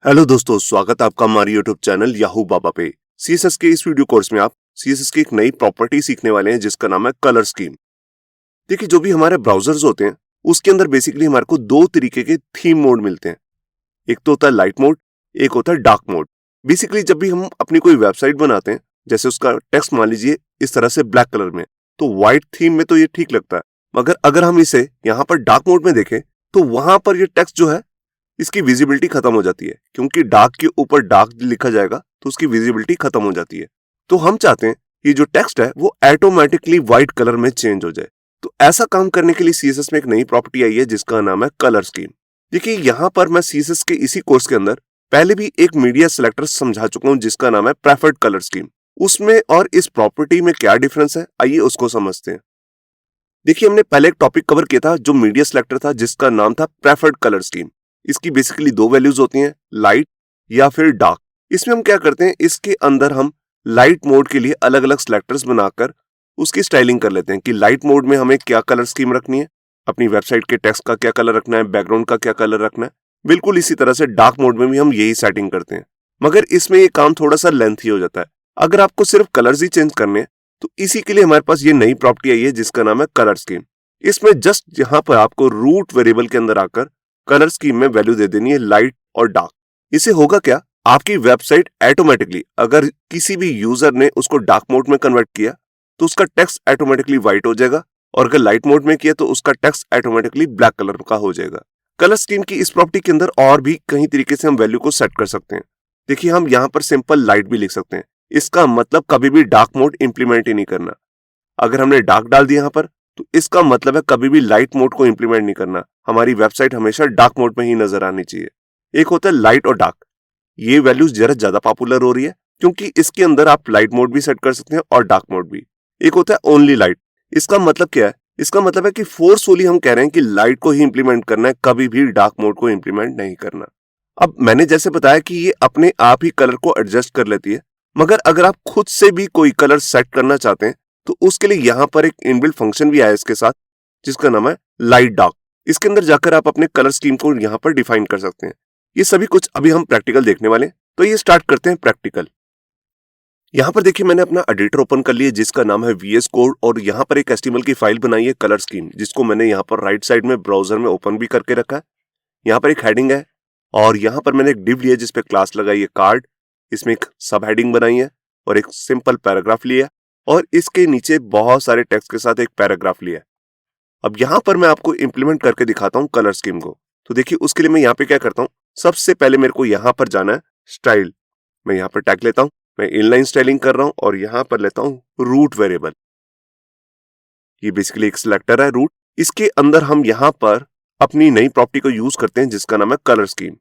Hello दोस्तों, स्वागत है आपका हमारे यूट्यूब चैनल याहू बाबा पे। सीएसएस के इस वीडियो कोर्स में आप सीएसएस की एक नई प्रॉपर्टी सीखने वाले हैं जिसका नाम है कलर स्कीम। देखिए, जो भी हमारे ब्राउजर्स होते हैं उसके अंदर बेसिकली हमारे को दो तरीके के थीम मोड मिलते हैं। एक तो होता है लाइट मोड, एक होता है डार्क मोड। बेसिकली जब भी हम अपनी कोई वेबसाइट बनाते हैं, जैसे उसका टेक्स्ट मान लीजिए इस तरह से ब्लैक कलर में, तो व्हाइट थीम में तो ये ठीक लगता है, मगर अगर हम इसे यहाँ पर डार्क मोड में देखें तो वहां पर ये टेक्स्ट जो है इसकी विजिबिलिटी खत्म हो जाती है, क्योंकि डार्क के ऊपर डार्क लिखा जाएगा तो उसकी विजिबिलिटी खत्म हो जाती है। तो हम चाहते हैं कि जो टेक्स्ट है वो ऑटोमेटिकली व्हाइट कलर में चेंज हो जाए। तो ऐसा काम करने के लिए सीएसएस में एक नई प्रॉपर्टी आई है जिसका नाम है कलर स्कीम। देखिए, यहाँ पर मैं सीएसएस के इसी कोर्स के अंदर पहले भी एक मीडिया सिलेक्टर समझा चुका हूँ जिसका नाम है प्रेफर्ड कलर स्कीम। उसमें और इस प्रॉपर्टी में क्या डिफरेंस है, आइए उसको समझते हैं। देखिए, हमने पहले एक टॉपिक कवर किया था जो मीडिया सिलेक्टर था जिसका नाम था प्रेफर्ड कलर स्कीम। इसकी बेसिकली दो वैल्यूज होती हैं, लाइट या फिर डार्क। इसमें हम क्या करते हैं, इसके अंदर हम लाइट मोड के लिए अलग अलग सिलेक्टर्स बनाकर उसकी स्टाइलिंग कर लेते हैं कि लाइट मोड में हमें क्या कलर स्कीम रखनी है, अपनी वेबसाइट के टेक्स्ट का क्या कलर रखना है, बैकग्राउंड का क्या कलर रखना है। बिल्कुल इसी तरह से डार्क मोड में भी हम यही सेटिंग करते हैं, मगर इसमें ये काम थोड़ा सा लेंथी हो जाता है। अगर आपको सिर्फ कलर्स ही चेंज करने हैं तो इसी के लिए हमारे पास ये नई प्रॉपर्टी आई है जिसका नाम है कलर स्कीम। इसमें जस्ट यहाँ पर आपको रूट वेरिएबल के अंदर आकर कलर स्कीम में वैल्यू दे देनी है लाइट और डार्क। इसे होगा क्या, आपकी वेबसाइट ऑटोमेटिकली अगर किसी भी यूजर ने उसको डार्क मोड में कन्वर्ट किया तो उसका टेक्स्ट ऑटोमेटिकली व्हाइट हो जाएगा, और अगर लाइट मोड में किया तो उसका टेक्स्ट ऑटोमेटिकली ब्लैक कलर का हो जाएगा। कलर स्कीम की इस प्रॉपर्टी के अंदर और भी कई तरीके से हम वैल्यू को सेट कर सकते हैं। देखिए, हम यहाँ पर सिंपल लाइट भी लिख सकते हैं। इसका मतलब कभी भी डार्क मोड इंप्लीमेंट ही नहीं करना। अगर हमने डार्क डाल दिया यहाँ पर तो इसका मतलब है कभी भी लाइट मोड को इंप्लीमेंट नहीं करना। हमारी वेबसाइट हमेशा डार्क मोड में ही नजर आनी चाहिए। एक होता है लाइट और डार्क। ये वैल्यूज जरा ज्यादा पॉपुलर हो रही है क्योंकि इसके अंदर आप लाइट मोड भी सेट कर सकते हैं और डार्क मोड भी। एक होता है ओनली लाइट। इसका मतलब क्या है, इसका मतलब है कि फोर्सफुली हम कह रहे हैं कि लाइट को ही इंप्लीमेंट करना है, कभी भी डार्क मोड को इंप्लीमेंट नहीं करना। अब मैंने जैसे बताया कि ये अपने आप ही कलर को एडजस्ट कर लेती है, मगर अगर आप खुद से भी कोई कलर सेट करना चाहते हैं तो उसके लिए यहाँ पर एक इनबिल्ट फंक्शन भी आया इसके साथ जिसका नाम है लाइट डार्क। इसके अंदर जाकर आप अपने कलर स्कीम को यहाँ पर डिफाइन कर सकते हैं। ये सभी कुछ अभी हम प्रैक्टिकल देखने वाले हैं, तो ये स्टार्ट करते हैं प्रैक्टिकल। यहाँ पर देखिए, मैंने अपना एडिटर ओपन कर लिया जिसका नाम है VS कोड, और यहाँ पर एक HTML की फाइल बनाई है कलर स्कीम, जिसको मैंने यहाँ पर राइट साइड में ब्राउजर में ओपन भी करके रखा है। यहाँ पर एक हेडिंग है और यहाँ पर मैंने एक डिव लिया जिसपे क्लास लगाई है कार्ड। इसमें एक सब हेडिंग बनाई है और एक सिंपल पैराग्राफ लिया, और इसके नीचे बहुत सारे टेक्स्ट के साथ एक पैराग्राफ लिया है। अब यहाँ पर मैं आपको इंप्लीमेंट करके दिखाता हूँ कलर स्कीम को। तो देखिए, उसके लिए मैं यहाँ पे क्या करता हूँ, सबसे पहले मेरे को यहाँ पर जाना है स्टाइल। मैं यहाँ पर टैग लेता हूँ, मैं इनलाइन स्टाइलिंग कर रहा हूँ और यहाँ पर लेता हूँ रूट वेरिएबल। ये बेसिकली एक सिलेक्टर है रूट। इसके अंदर हम यहाँ पर अपनी नई प्रॉपर्टी को यूज करते हैं जिसका नाम है कलर स्कीम।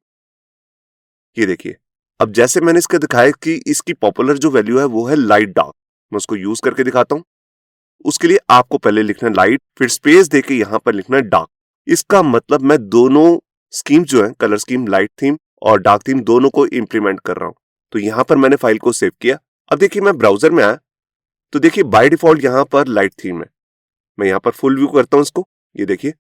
ये देखिए, अब जैसे मैंने इसका दिखाया कि इसकी पॉपुलर जो वैल्यू है वो है लाइट डार्क। मैं उसको यूज करके दिखाता हूँ। उसके लिए आपको पहले लिखना है लाइट, फिर स्पेस देके यहाँ पर लिखना है डार्क। इसका मतलब मैं दोनों स्कीम जो है, कलर स्कीम लाइट थीम और डार्क थीम, दोनों को इंप्लीमेंट कर रहा हूँ। तो यहाँ पर मैंने फाइल को सेव किया। अब देखिए, मैं ब्राउजर में आया तो देखिए बाय डिफॉल्ट यहाँ पर लाइट थीम है। मैं यहाँ पर फुल व्यू करता हूँ इसको। ये देखिए,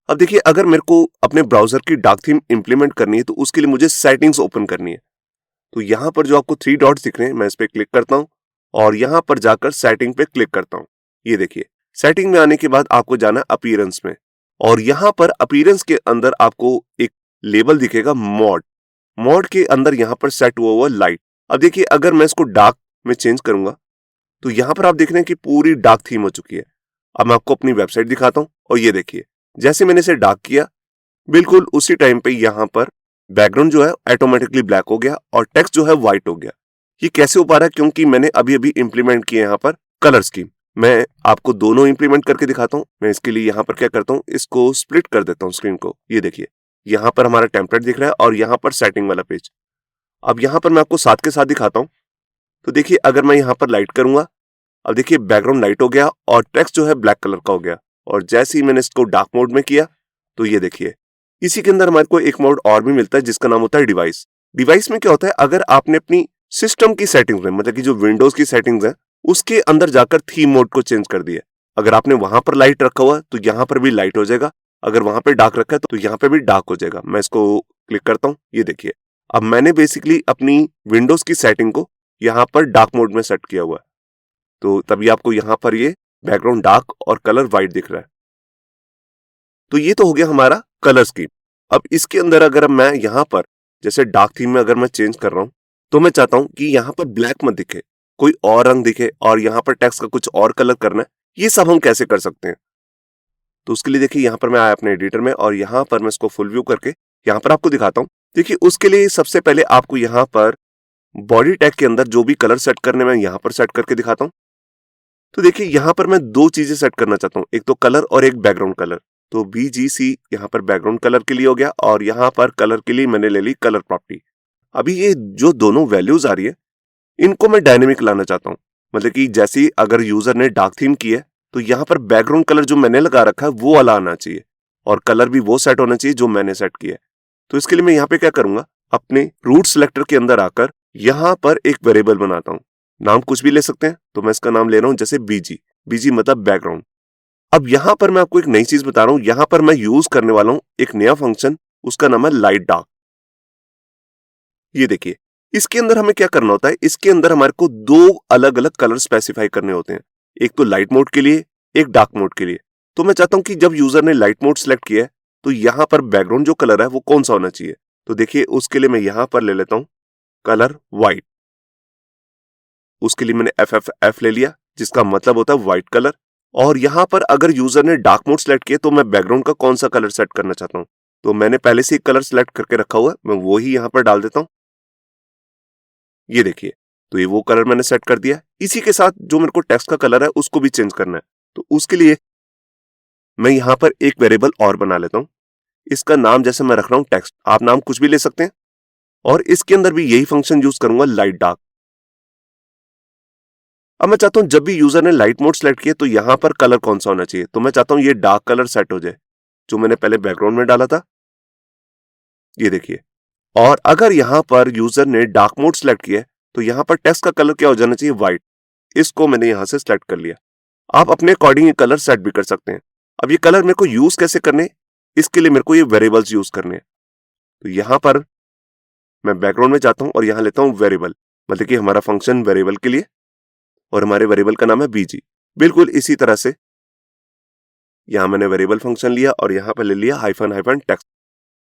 अब देखिए, अगर मेरे को अपने ब्राउजर की डार्क थीम इंप्लीमेंट करनी है तो उसके लिए मुझे सेटिंग्स ओपन करनी है। तो यहाँ पर जो आपको 3 डॉट्स दिख रहे हैं, मैं इस पे क्लिक करता हूँ और यहाँ पर जाकर सेटिंग पे क्लिक करता हूँ। ये देखिए, सेटिंग में आने के बाद आपको जाना अपीयरेंस में, और यहाँ पर अपीयरेंस के अंदर आपको एक लेबल दिखेगा मॉड। मॉड के अंदर यहाँ पर सेट हुआ लाइट। अब देखिए, अगर मैं इसको डार्क में चेंज करूंगा तो यहाँ पर आप देख रहे हैं कि पूरी डार्क थीम हो चुकी है। अब मैं आपको अपनी वेबसाइट दिखाता हूँ, और ये देखिए, जैसे मैंने इसे डार्क किया, बिल्कुल उसी टाइम पे यहाँ पर बैकग्राउंड जो है ऑटोमेटिकली ब्लैक हो गया और टेक्स्ट जो है व्हाइट हो गया। ये कैसे हो पा रहा है, क्योंकि मैंने अभी अभी इंप्लीमेंट किया यहाँ पर कलर स्कीम। मैं आपको दोनों इंप्लीमेंट करके दिखाता हूँ। मैं इसके लिए यहाँ पर क्या करता हूँ, इसको स्प्लिट कर देता हूँ स्क्रीन को। ये देखिए, यहाँ पर हमारा टेम्पलेट दिख रहा है और यहाँ पर सेटिंग वाला पेज। अब यहाँ पर मैं आपको साथ के साथ दिखाता हूँ। तो देखिए, अगर मैं यहाँ पर लाइट करूंगा, अब देखिए बैकग्राउंड लाइट हो गया और टेक्स्ट जो है ब्लैक कलर का हो गया। और जैसे ही मैंने इसको डार्क मोड में किया तो ये देखिए, इसी के अंदर हमारे को एक मोड और भी मिलता है जिसका नाम होता है डिवाइस। डिवाइस में क्या होता है, अगर आपने अपनी सिस्टम की सेटिंग्स में, मतलब कि जो विंडोज की सेटिंग्स है, उसके अंदर जाकर थीम मोड को चेंज कर दिया, अगर आपने वहां पर लाइट रखा हुआ तो यहाँ पर भी लाइट हो जाएगा, अगर वहां पे डार्क रखा है तो यहाँ पे भी डार्क हो जाएगा। मैं इसको क्लिक करता हूँ। ये देखिए, अब मैंने बेसिकली अपनी विंडोज की सेटिंग को यहाँ पर डार्क मोड में सेट किया हुआ है, तो तभी आपको यहाँ पर ये बैकग्राउंड डार्क और कलर व्हाइट दिख रहा है। तो ये तो हो गया हमारा कलर स्कीम। अब इसके अंदर अगर मैं यहाँ पर जैसे डार्क थीम में अगर मैं चेंज कर रहा हूँ, तो मैं चाहता हूँ कि यहाँ पर ब्लैक मत दिखे, कोई और रंग दिखे और यहाँ पर टेक्स्ट का कुछ और कलर करना है। ये सब हम कैसे कर सकते हैं? तो उसके लिए देखिए यहाँ पर मैं आया अपने एडिटर में और यहाँ पर मैं इसको फुल व्यू करके यहाँ पर आपको दिखाता हूँ। देखिए उसके लिए सबसे पहले आपको यहाँ पर बॉडी टैग के अंदर जो भी कलर सेट करने में यहाँ पर सेट करके दिखाता हूँ। तो देखिए यहाँ पर मैं दो चीजें सेट करना चाहता हूँ, एक तो कलर और एक बैकग्राउंड कलर। तो BGC यहाँ पर बैकग्राउंड कलर के लिए हो गया और यहाँ पर कलर के लिए मैंने ले ली कलर प्रॉपर्टी। अभी ये जो दोनों वैल्यूज आ रही है इनको मैं डायनेमिक लाना चाहता हूँ, मतलब कि जैसे अगर यूजर ने डार्क थीम की है तो यहाँ पर बैकग्राउंड कलर जो मैंने लगा रखा है वो वाला आना चाहिए और कलर भी वो सेट होना चाहिए जो मैंने सेट किया है। तो इसके लिए मैं यहाँ पे क्या करूंगा, अपने रूट सिलेक्टर के अंदर आकर यहाँ पर एक वेरिएबल बनाता हूँ। नाम कुछ भी ले सकते हैं, तो मैं इसका नाम ले रहा हूँ जैसे BG मतलब बैकग्राउंड। अब यहाँ पर मैं आपको एक नई चीज बता रहा हूँ, यहाँ पर मैं यूज करने वाला हूँ एक नया फंक्शन, उसका नाम है लाइट डार्क। ये देखिए इसके अंदर हमें क्या करना होता है, इसके अंदर हमारे को दो अलग अलग कलर स्पेसिफाई करने होते हैं, एक तो लाइट मोड के लिए, एक डार्क मोड के लिए। तो मैं चाहता हूं कि जब यूजर ने लाइट मोड सेलेक्ट किया है तो यहां पर बैकग्राउंड जो कलर है वो कौन सा होना चाहिए। तो देखिए उसके लिए मैं यहां पर ले लेता हूं कलर व्हाइट। उसके लिए मैंने FFF ले लिया जिसका मतलब होता है व्हाइट कलर। और यहां पर अगर यूजर ने डार्क मोड सेलेक्ट किया तो मैं बैकग्राउंड का कौन सा कलर सेट करना चाहता हूं, तो मैंने पहले से एक कलर सेलेक्ट करके रखा हुआ है, मैं वो ही यहां पर डाल देता हूं। ये देखिए तो ये वो कलर मैंने सेट कर दिया। इसी के साथ जो मेरे को टेक्स्ट का कलर है उसको भी चेंज करना है, तो उसके लिए मैं यहां पर एक वेरिएबल और बना लेता हूं। इसका नाम जैसे मैं रख रहा हूं टेक्स्ट, आप नाम कुछ भी ले सकते हैं और इसके अंदर भी यही फंक्शन यूज करूंगा लाइट डार्क। अब मैं चाहता हूं जब भी यूजर ने लाइट मोड सेलेक्ट किया तो यहां पर कलर कौन सा होना चाहिए, तो मैं चाहता हूं ये डार्क कलर सेट हो जाए जो मैंने पहले बैकग्राउंड में डाला था। ये देखिए, और अगर यहां पर यूजर ने डार्क मोड सेलेक्ट किया तो यहां पर टेक्स्ट का कलर क्या हो जाना चाहिए, व्हाइट। इसको मैंने यहां से सेलेक्ट कर लिया। आप अपने अकॉर्डिंग ये कलर सेट भी कर सकते हैं। अब ये कलर मेरे को यूज कैसे करने, इसके लिए मेरे को ये वेरिएबल्स यूज करने हैं। तो यहां पर मैं बैकग्राउंड में जाता हूं और यहां लेता हूं वेरिएबल, मतलब कि हमारा फंक्शन वेरिएबल के लिए, और हमारे वेरिएबल का नाम है BG। बिल्कुल इसी तरह से यहां मैंने वेरिएबल फंक्शन लिया और यहां पर ले लिया हाइफन टेक्स्ट।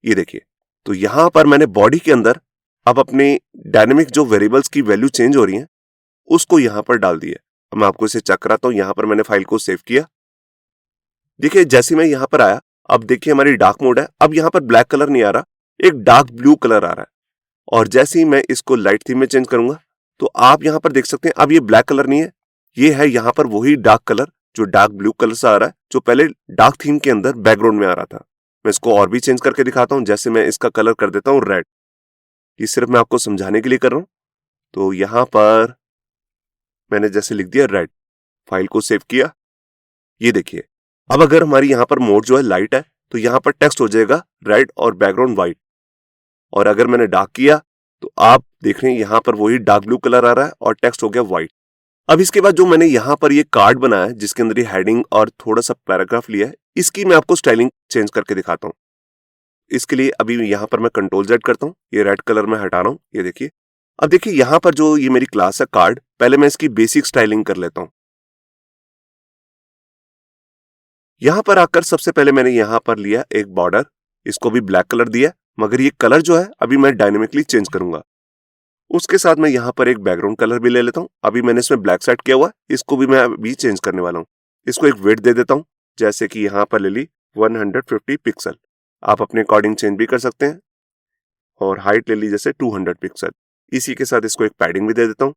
ये देखिए तो यहां पर मैंने बॉडी के अंदर अब अपने डायनेमिक जो वेरिएबल्स की वैल्यू चेंज हो रही है उसको यहां पर डाल दिया। अब मैं आपको इसे चेक कराता हूं। यहां पर मैंने फाइल को सेव किया। देखिए जैसे मैं यहां पर आया, अब देखिए हमारी डार्क मोड है, अब यहां पर ब्लैक कलर नहीं आ रहा, एक डार्क ब्लू कलर आ रहा है। और जैसे ही मैं इसको लाइट थीम में चेंज करूंगा तो आप यहां पर देख सकते हैं अब ये ब्लैक कलर नहीं है, ये है यहां पर वही डार्क कलर जो डार्क ब्लू कलर से आ रहा है, जो पहले डार्क थीम के अंदर बैकग्राउंड में आ रहा था। मैं इसको और भी चेंज करके दिखाता हूं, जैसे मैं इसका कलर कर देता हूं रेड। ये सिर्फ मैं आपको समझाने के लिए कर रहा हूं। तो यहां पर मैंने जैसे लिख दिया रेड, फाइल को सेव किया। ये देखिए अब अगर हमारी यहां पर मोड जो है लाइट है तो यहां पर टेक्स्ट हो जाएगा रेड और बैकग्राउंड व्हाइट। और अगर मैंने डार्क किया तो आप देख रहे हैं यहां पर वही डार्क ब्लू कलर आ रहा है और टेक्स्ट हो गया व्हाइट। अब इसके बाद जो मैंने यहां पर ये कार्ड बनाया है जिसके अंदर ये हेडिंग और थोड़ा सा पैराग्राफ लिया है, इसकी मैं आपको स्टाइलिंग चेंज करके दिखाता हूं। इसके लिए अभी यहां पर मैं Ctrl Z करता हूं, ये रेड कलर में हटा रहा हूं। ये देखिए अब देखिए यहां पर जो ये मेरी क्लास है कार्ड, पहले मैं इसकी बेसिक स्टाइलिंग कर लेता हूं। यहां पर आकर सबसे पहले मैंने यहां पर लिया एक बॉर्डर, इसको भी ब्लैक कलर दिया, मगर ये कलर जो है अभी मैं डायनेमिकली चेंज करूंगा। उसके साथ मैं यहां पर एक बैकग्राउंड कलर भी ले लेता हूं। अभी मैंने इसमें ब्लैक सेट किया हुआ है, इसको भी मैं अभी चेंज करने वाला हूं। इसको एक वेट दे देता हूं, जैसे कि यहां पर ले ली 150 पिक्सल। आप अपने अकॉर्डिंग चेंज भी कर सकते हैं। और हाइट ले ली जैसे 200 पिक्सल। इसी के साथ इसको एक पैडिंग भी दे देता हूं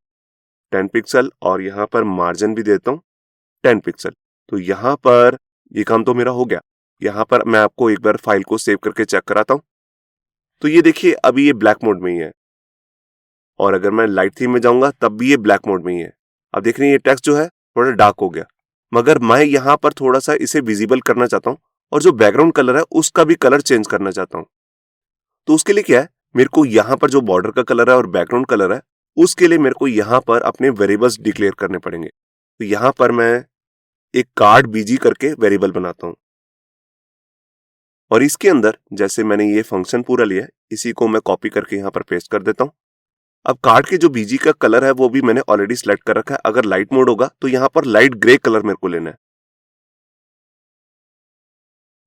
10 पिक्सल, और यहां पर मार्जिन भी देता हूं 10 पिक्सल। तो यहां पर ये काम तो मेरा हो गया। यहां पर मैं आपको एक बार फाइल को सेव करके चेक कराता हूं। तो ये देखिए अभी ये ब्लैक मोड में ही है, और अगर मैं लाइट थीम में जाऊंगा तब भी ये ब्लैक मोड में ही है। अब देख रहे हैं ये टेक्स्ट जो है थोड़ा डार्क हो गया, मगर मैं यहां पर थोड़ा सा इसे विजिबल करना चाहता हूं और जो बैकग्राउंड कलर है उसका भी कलर चेंज करना चाहता हूं। तो उसके लिए क्या है, मेरे को यहां पर जो बॉर्डर का कलर है और बैकग्राउंड कलर है उसके लिए मेरे को यहां पर अपने वेरिएबल्स डिक्लेयर करने पड़ेंगे। तो यहां पर मैं एक कार्ड BG करके वेरिएबल बनाता हूं। और इसके अंदर जैसे मैंने ये फंक्शन पूरा लिया है, इसी को मैं कॉपी करके यहाँ पर पेस्ट कर देता हूँ। अब कार्ड के जो बीजी का कलर है वो भी मैंने ऑलरेडी सिलेक्ट कर रखा है। अगर लाइट मोड होगा तो यहाँ पर लाइट ग्रे कलर मेरे को लेना है,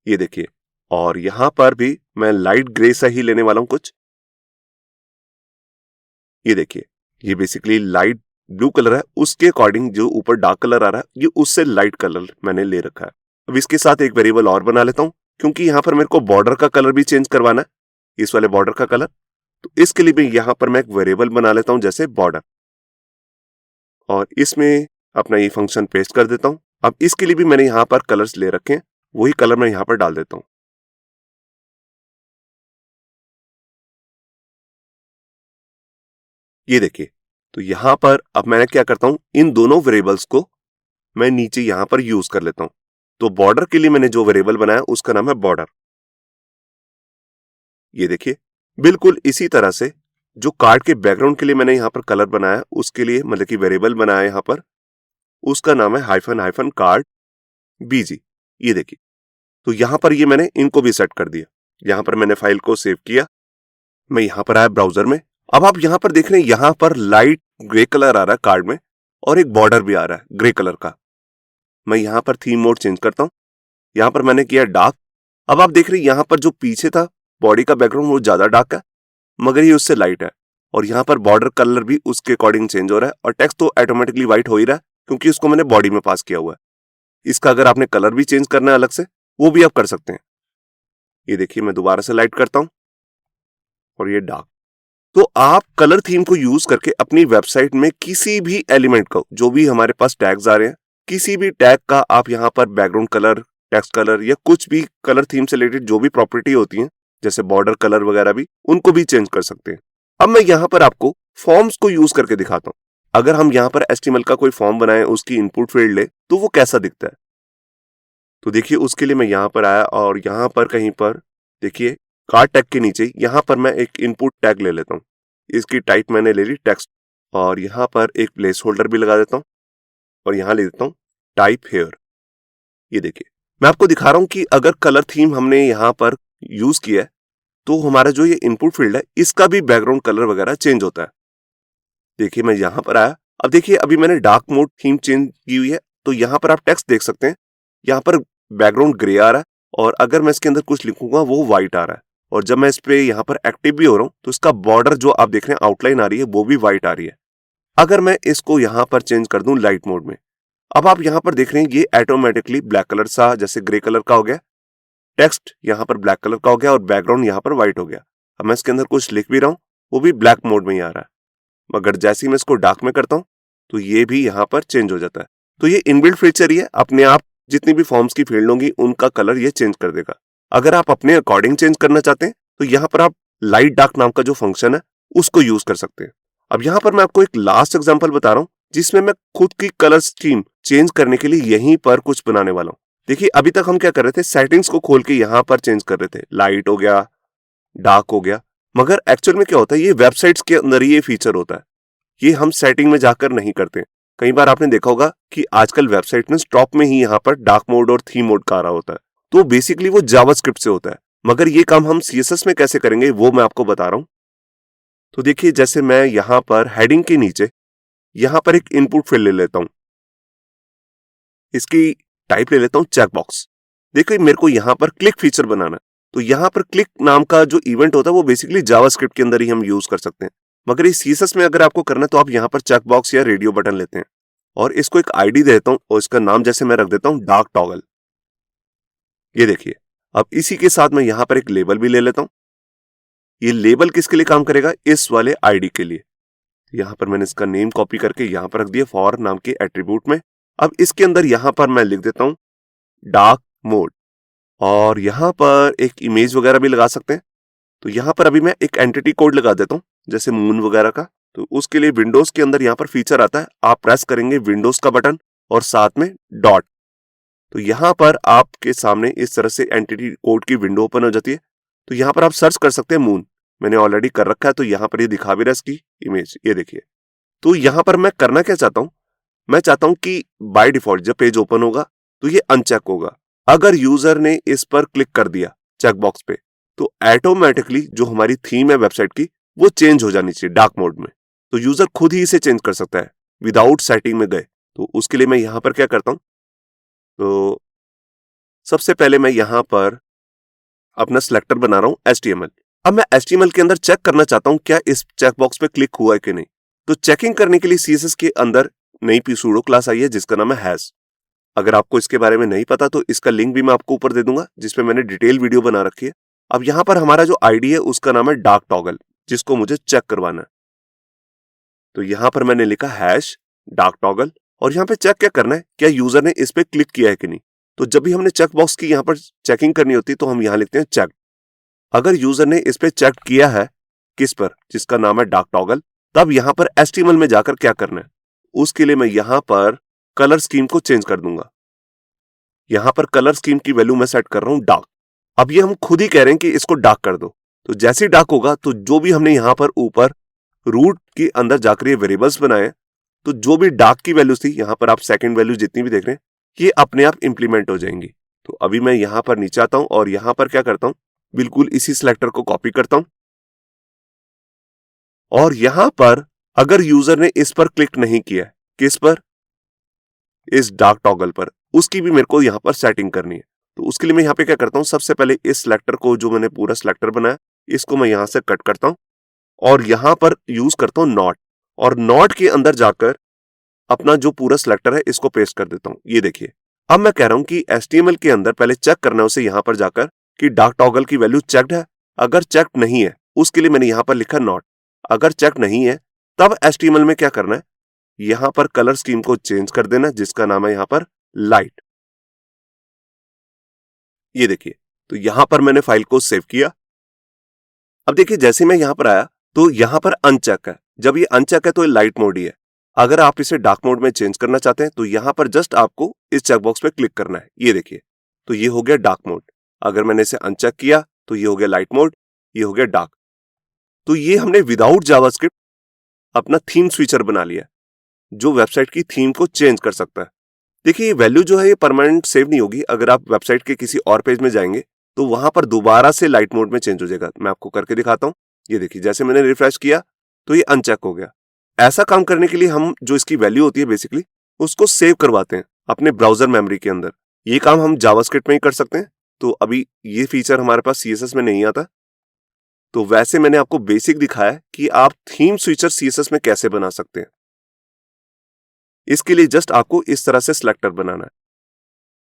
ये देखिए। और यहाँ पर भी मैं लाइट ग्रे सा ही लेने वाला हूं कुछ, ये देखिए। ये बेसिकली लाइट ब्लू कलर है, उसके अकॉर्डिंग जो ऊपर डार्क कलर आ रहा है ये उससे लाइट कलर मैंने ले रखा है। अब इसके साथ एक वेरिएबल और बना लेता हूं, क्योंकि यहाँ पर मेरे को बॉर्डर का कलर भी चेंज करवाना है, इस वाले बॉर्डर का कलर। तो इसके लिए भी यहाँ पर मैं एक वेरिएबल बना लेता हूं जैसे बॉर्डर, और इसमें अपना ये फंक्शन पेस्ट कर देता हूं। अब इसके लिए भी मैंने यहाँ पर कलर्स ले रखे हैं, वही कलर मैं यहाँ पर डाल देता हूं, ये देखिए। तो यहां पर अब मैं क्या करता हूं, इन दोनों वेरिएबल्स को मैं नीचे यहां पर यूज कर लेता हूं। तो बॉर्डर के लिए मैंने जो वेरिएबल बनाया उसका नाम है बॉर्डर, ये देखिए। बिल्कुल इसी तरह से जो कार्ड के बैकग्राउंड के लिए मैंने यहां पर कलर बनाया उसके लिए मतलब कि वेरिएबल बनाया यहां पर, उसका नाम है हाइफन हाइफन कार्ड बीजी, ये देखिए। तो यहां पर ये मैंने इनको भी सेट कर दिया। यहां पर मैंने फाइल को सेव किया, मैं यहां पर आया ब्राउजर में। अब आप यहां पर देख रहे हैं यहां पर लाइट ग्रे कलर आ रहा है कार्ड में, और एक बॉर्डर भी आ रहा है ग्रे कलर का। मैं यहां पर थीम मोड चेंज करता हूं, यहां पर मैंने किया डार्क। अब आप देख रहे हैं यहां पर जो पीछे था बॉडी का बैकग्राउंड वो ज्यादा डार्क है, मगर ये उससे लाइट है। और यहां पर बॉर्डर कलर भी उसके अकॉर्डिंग चेंज हो रहा है, और टेक्स्ट तो ऑटोमेटिकली व्हाइट हो ही रहा है क्योंकि उसको मैंने बॉडी में पास किया हुआ है। इसका अगर आपने कलर भी चेंज करना है अलग से, वो भी आप कर सकते हैं। ये देखिए मैं दोबारा से लाइट करता हूं और ये डार्क। तो आप कलर थीम को यूज करके अपनी वेबसाइट में किसी भी एलिमेंट को, जो भी हमारे पास टैग्स आ रहे हैं, किसी भी टैग का आप यहां पर बैकग्राउंड कलर, टेक्स्ट कलर या कुछ भी कलर थीम से रिलेटेड जो भी प्रॉपर्टी होती है जैसे बॉर्डर कलर वगैरह भी, उनको भी चेंज कर सकते हैं। अब मैं यहां पर आपको फॉर्म्स को यूज करके दिखाता हूं। अगर हम यहां पर HTML का कोई फॉर्म बनाए, उसकी इनपुट फील्ड ले, तो वो कैसा दिखता है। तो देखिए उसके लिए मैं यहां पर आया और यहां पर कहीं पर देखिए कार्ड टैग के नीचे यहां पर मैं एक इनपुट टैग ले लेता हूं। इसकी टाइप मैंने ले ली टेक्स्ट, और यहां पर एक प्लेस होल्डर भी लगा देता हूं और यहां ले देता हूं टाइप हेयर। ये देखिए मैं आपको दिखा रहा हूं कि अगर कलर थीम हमने यहां पर यूज किया है तो हमारा जो ये इनपुट फील्ड है इसका भी बैकग्राउंड कलर वगैरह चेंज होता है। देखिए मैं यहां पर आया, अब देखिए अभी मैंने डार्क मोड थीम चेंज की हुई है, तो यहां पर आप टेक्स्ट देख सकते हैं, यहां पर बैकग्राउंड ग्रे आ रहा है, और अगर मैं इसके अंदर कुछ लिखूंगा वो व्हाइट आ रहा है। और जब मैं इस पे यहाँ पर एक्टिव भी हो रहा हूँ तो इसका बॉर्डर जो आप देख रहे हैं आउटलाइन आ रही है वो भी व्हाइट आ रही है। अगर मैं इसको यहाँ पर चेंज कर दूं लाइट मोड में, अब आप यहाँ पर देख रहे हैं ये ऑटोमेटिकली ब्लैक कलर सा जैसे ग्रे कलर का हो गया, टेक्स्ट यहाँ पर ब्लैक कलर का हो गया और बैकग्राउंड यहाँ पर व्हाइट हो गया। अब मैं इसके अंदर कुछ लिख भी रहा हूँ वो भी ब्लैक मोड में ही आ रहा है, मगर जैसे ही मैं इसको डार्क में करता हूँ तो ये भी यहाँ पर चेंज हो जाता है। तो ये इनबिल्ट फीचर ही है, अपने आप जितनी भी फॉर्म्स की फील्ड होंगी उनका कलर ये चेंज कर देगा। अगर आप अपने अकॉर्डिंग चेंज करना चाहते हैं तो यहाँ पर आप लाइट डार्क नाम का जो फंक्शन है उसको यूज कर सकते हैं। अब यहाँ पर मैं आपको एक लास्ट एग्जांपल बता रहा हूँ जिसमें मैं खुद की कलर स्कीम चेंज करने के लिए यहीं पर कुछ बनाने वाला हूँ। देखिए अभी तक हम क्या कर रहे थे, सेटिंग्स को खोल के यहाँ पर चेंज कर रहे थे, लाइट हो गया, डार्क हो गया, मगर एक्चुअल में क्या होता है ये वेबसाइट्स के अंदर ही ये फीचर होता है, ये हम सेटिंग में जाकर नहीं करते। कई बार आपने देखा होगा कि आजकल वेबसाइट में स्टॉप में ही यहाँ पर डार्क मोड और थीम मोड का आ रहा होता है, तो बेसिकली वो जावास्क्रिप्ट से होता है। मगर ये काम हम CSS में कैसे करेंगे वो मैं आपको बता रहा हूं। तो देखिए जैसे मैं यहां पर हेडिंग के नीचे यहां पर एक इनपुट फील्ड ले लेता हूं, इसकी टाइप ले लेता हूं चेकबॉक्स। देखिए मेरे को यहां पर क्लिक फीचर बनाना है, तो यहां पर क्लिक नाम का जो इवेंट होता है वो बेसिकली जावास्क्रिप्ट के अंदर ही हम यूज कर सकते हैं, मगर इस CSS में अगर आपको करना है तो आप यहां पर चेकबॉक्स या रेडियो बटन लेते हैं और इसको एक ID देता हूं और इसका नाम जैसे मैं रख देता हूं डार्क टॉगल। ये देखिए अब इसी के साथ मैं यहां पर एक लेबल भी ले लेता हूं। ये लेबल किसके लिए काम करेगा, इस वाले ID के लिए। यहां पर मैंने इसका नेम कॉपी करके यहां पर रख दिया फॉर नाम के एट्रीब्यूट में। अब इसके अंदर यहां पर मैं लिख देता हूं डार्क मोड, और यहां पर एक इमेज वगैरह भी लगा सकते हैं। तो यहां पर अभी मैं एक एंटिटी कोड लगा देता हूं जैसे मून वगैरह का। तो उसके लिए विंडोज के अंदर यहां पर फीचर आता है, आप प्रेस करेंगे विंडोज का बटन और साथ में डॉट, तो यहां पर आपके सामने इस तरह से एंटिटी कोड की विंडो ओपन हो जाती है। तो यहां पर आप सर्च कर सकते हैं मून, मैंने ऑलरेडी कर रखा है, तो यहां पर ये दिखा भी रहा है इसकी इमेज, ये देखिए। तो यहां पर मैं करना क्या चाहता हूं, मैं चाहता हूं कि बाय डिफॉल्ट जब पेज ओपन होगा तो ये अनचेक होगा। अगर यूजर ने इस पर क्लिक कर दिया चेक बॉक्स पे, तो ऑटोमेटिकली जो हमारी थीम है वेबसाइट की वो चेंज हो जानी चाहिए डार्क मोड में। तो यूजर खुद ही इसे चेंज कर सकता है विदाउट सेटिंग में गए। तो उसके लिए मैं यहां पर क्या करता हूं, तो सबसे पहले मैं यहां पर अपना सिलेक्टर बना रहा हूं HTML। अब मैं HTML के अंदर चेक करना चाहता हूं क्या इस चेक बॉक्स पे क्लिक हुआ है कि नहीं। तो चेकिंग करने के लिए CSS के अंदर नई सूडो क्लास आई है जिसका नाम है हैश। अगर आपको इसके बारे में नहीं पता तो इसका लिंक भी मैं आपको ऊपर दे दूंगा जिसपे मैंने डिटेल वीडियो बना रखी है। अब यहां पर हमारा जो आईडी है उसका नाम है डार्क टॉगल, जिसको मुझे चेक करवाना है। तो यहां पर मैंने लिखा हैश डार्क टॉगल और यहां पे चेक क्या करना है, क्या यूजर ने इस पे क्लिक किया है कि नहीं। तो जब भी हमने चेक बॉक्स की यहां पर चेकिंग करनी होती है तो हम यहां लिखते हैं चेक। अगर यूजर ने इस पे चेक किया है किस पर, जिसका नाम है डार्क टॉगल, तब यहां पर HTML में जाकर क्या करना है, उसके लिए मैं यहां पर कलर स्कीम को चेंज कर दूंगा। यहां पर कलर स्कीम की वैल्यू मैं सेट कर रहा हूं डार्क। अब ये हम खुद ही कह रहे हैं कि इसको डार्क कर दो। तो जैसे ही डार्क होगा तो जो भी हमने यहां पर ऊपर रूट के अंदर जाकर ये वेरिएबल्स बनाए, तो जो भी डार्क की वैल्यूज थी, यहां पर आप सेकंड वैल्यू जितनी भी देख रहे हैं, ये अपने आप इंप्लीमेंट हो जाएंगी। तो अभी मैं यहां पर नीचे आता हूं और यहां पर क्या करता हूं, बिल्कुल इसी सिलेक्टर को कॉपी करता हूं और यहां पर अगर यूजर ने इस पर क्लिक नहीं किया, किस पर, इस डार्क टॉगल पर, उसकी भी मेरे को यहां पर सेटिंग करनी है। तो उसके लिए मैं यहां पे क्या करता हूं, सबसे पहले इस सिलेक्टर को, जो मैंने पूरा सिलेक्टर बनाया, इसको मैं यहां से कट करता हूं और यहां पर यूज करता हूं नॉट, और नॉट के अंदर जाकर अपना जो पूरा सिलेक्टर है इसको पेस्ट कर देता हूं। ये देखिए, अब मैं कह रहा हूं कि HTML के अंदर पहले चेक करना है उसे यहां पर जाकर कि डार्क टॉगल की वैल्यू चेक्ड है। अगर चेक नहीं है उसके लिए मैंने यहां पर लिखा नॉट। अगर चेक नहीं है तब HTML में क्या करना है, यहां पर कलर स्कीम को चेंज कर देना जिसका नाम है यहां पर लाइट। ये देखिए, तो यहां पर मैंने फाइल को सेव किया। अब देखिए, जैसे मैं यहां पर आया तो यहां पर अनचेक है। जब ये अनचेक है तो ये लाइट मोड ही है। अगर आप इसे डार्क मोड में चेंज करना चाहते हैं तो यहां पर जस्ट आपको इस चेकबॉक्स पे क्लिक करना है। ये देखिए, तो ये हो गया डार्क मोड। अगर मैंने इसे अनचेक किया तो ये हो गया लाइट मोड, ये हो गया डार्क। तो ये हमने विदाउट जावास्क्रिप्ट अपना थीम स्विचर बना लिया जो वेबसाइट की थीम को चेंज कर सकता है। देखिए, ये वैल्यू जो है ये परमानेंट सेव नहीं होगी। अगर आप वेबसाइट के किसी और पेज में जाएंगे तो वहां पर दोबारा से लाइट मोड में चेंज हो जाएगा। मैं आपको करके दिखाता हूं। ये देखिए, जैसे मैंने रिफ्रेश किया तो ये अनचेक हो गया। ऐसा काम करने के लिए हम जो इसकी वैल्यू होती है बेसिकली उसको सेव करवाते हैं अपने ब्राउजर मेमोरी के अंदर। ये काम हम जावास्क्रिप्ट में ही कर सकते हैं। तो अभी ये फीचर हमारे पास CSS में नहीं आता। तो वैसे मैंने आपको बेसिक दिखाया कि आप थीम स्विचर CSS में कैसे बना सकते हैं। इसके लिए जस्ट आपको इस तरह से सिलेक्टर बनाना है।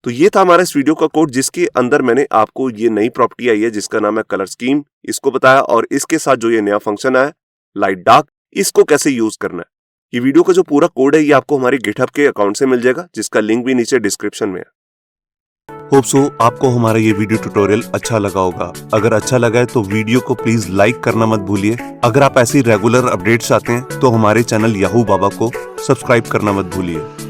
तो ये था हमारा इस वीडियो का कोड जिसके अंदर मैंने आपको ये नई प्रॉपर्टी आई है जिसका नाम है कलर स्कीम, इसको बताया, और इसके साथ जो ये नया फंक्शन आया लाइट डार्क, इसको कैसे यूज करना है। ये वीडियो का जो पूरा कोड है ये आपको हमारे गिटहब के अकाउंट से मिल जाएगा जिसका लिंक भी नीचे डिस्क्रिप्शन में है। होप सो आपको हमारा ये वीडियो ट्यूटोरियल अच्छा लगा होगा। अगर अच्छा लगा है तो वीडियो को प्लीज लाइक करना मत भूलिए। अगर आप ऐसी रेगुलर अपडेट्स चाहते हैं तो हमारे चैनल याहू बाबा को सब्सक्राइब करना मत भूलिए।